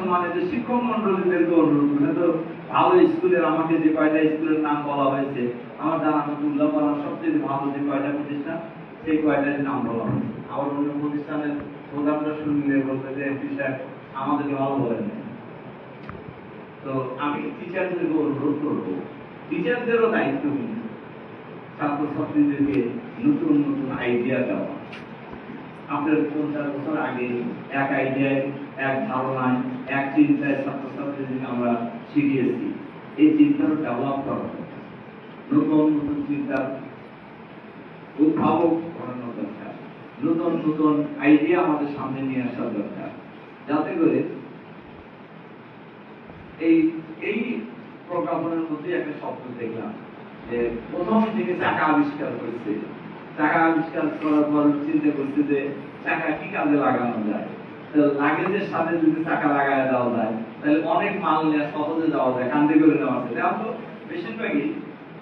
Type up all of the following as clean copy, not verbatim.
সম্মানিত শিক্ষক মন্ডলীদেরকে অনুরোধ করে, তো ভালো স্কুলের আমাকে যে কয়টা স্কুলের নাম বলা হয়েছে, আমার জানা মতো উল্লাপাড়ার সবচেয়ে ভালো যে কয়টা প্রতিষ্ঠান, সেই কয়টার নাম বলা হয়েছে। আবার অন্য প্রতিষ্ঠানের প্রোগ্রামটা শুনলে বলতে যে এমপি সাহেব আমাদেরকে ভালো বলেন। তো আমি টিচারদেরকে অনুরোধ করবো, টিচারদেরও দায়িত্ব ছাত্রছাত্রীদেরকে নতুন নতুন আইডিয়া দেওয়া। আপনার 50 বছর আগে এক আইডিয়ায়, এক ধারণায়, এক চিন্তায় ছাত্রছাত্রীদেরকে আমরা শিখিয়েছি। এই চিন্তাটা ডেভেলপ করা, নতুন নতুন চিন্তার উদ্ভাবক করানো দরকার, নতুন নতুন আইডিয়া আমাদের সামনে নিয়ে আসা দরকার, যাতে করে এই প্রজ্ঞাপনের মধ্যে একটা শব্দ দেখলাম যে প্রথম যিনি চাকা আবিষ্কার করেছে, চাকা আবিষ্কার করার পর চিন্তা করছে যে চাকা কি কাজে লাগানো যায়, লাগেজের সাথে যদি চাকা লাগায় দেওয়া যায় তাহলে অনেক মাল নিয়ে সহজে যাওয়া যায়, কান্দে করে নেওয়া যায়। এখন তো বেশিরভাগই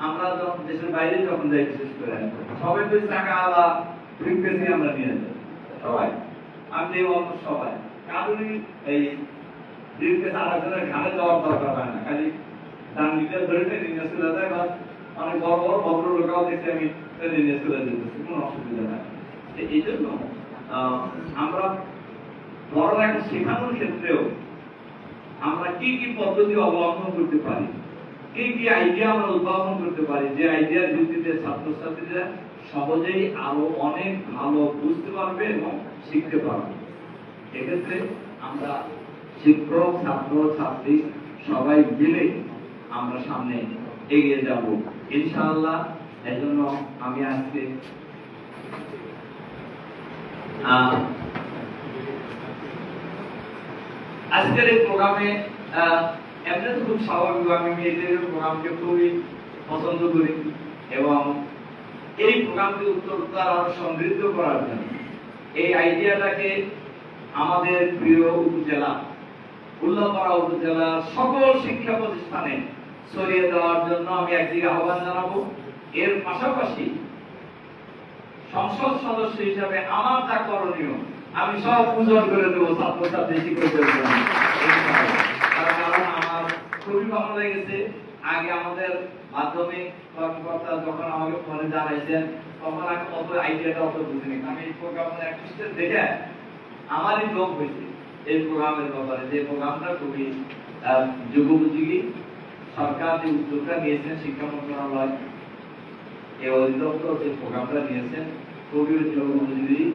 আমরা যখন দেশের বাইরে যখন যাই, বিশেষ করে সবাই তো চাকা আলা ব্রিফকেসে আমরা নিয়ে যাই, সবাই, আমি সবাই কারণই এই ব্রিফকেস আলাদা ঘাড়ে দেওয়ার দরকার হয় না, খালি ডান দিকে ধরে নিয়ে চলে যায়। বা অনেক বড় বড় ভদ্রলোকাও দেখে আমি নিয়ে চলে যেতেছি, কোনো অসুবিধা নাই। এই জন্য আমরা বড়রাকে শেখানোর ক্ষেত্রেও আমরা কি কি পদ্ধতি অবলম্বন করতে পারি, কি কি আইডিয়া আমরা উদ্ভাবন করতে পারি, যে আইডিয়ার ভিত্তিতে ছাত্রছাত্রীরা সহজেই আরো অনেক ভালো বুঝতে পারবে এবং শিখতে পারবে। এক্ষেত্রে আমরা শিক্ষক, ছাত্র, ছাত্রী সবাই মিলে আমরা সামনে এগিয়ে যাব ইনশাআল্লাহ। এজন্য আমি আজকে আজকের এই প্রোগ্রামে এমনি তো খুব স্বাভাবিক, আমি মেয়েদের প্রোগ্রামকে খুবই পছন্দ করি এবং এই প্রোগ্রামকে উত্তরোত্তর আরো সমৃদ্ধ করার জন্য এই আইডিয়াটাকে আমাদের প্রিয় উপজেলা, উল্লাপাড়া উপজেলার সকল শিক্ষা প্রতিষ্ঠানে ছড়িয়ে দেওয়ার জন্য আমি একদিকে আহ্বান জানাবো। এর পাশাপাশি সংসদ সদস্য হিসাবে আমার যা করণীয় আমি সব পূজন করে দেবো ছাত্রছাত্রী শিক্ষকদের জন্য। কারণ আমার খুবই ভালো লেগেছে, আগে আমাদের মাধ্যমিক কর্মকর্তা যখন আমাকে ফোনে জানাইছেন তখন আমি অত আইডিয়াটা অত বুঝিনি। আমি এই প্রোগ্রামের অ্যাক্টিভিটি দেখে আমারই লোক হয়েছে এই প্রোগ্রামের ব্যাপারে, যে প্রোগ্রামটা খুবই যুগোপযোগী। সরকার যে উদ্যোগটা নিয়েছেন, শিক্ষা মন্ত্রণালয় এই অধিদপ্তর যে প্রোগ্রামটা নিয়েছেন খুবই যুগোপযোগী।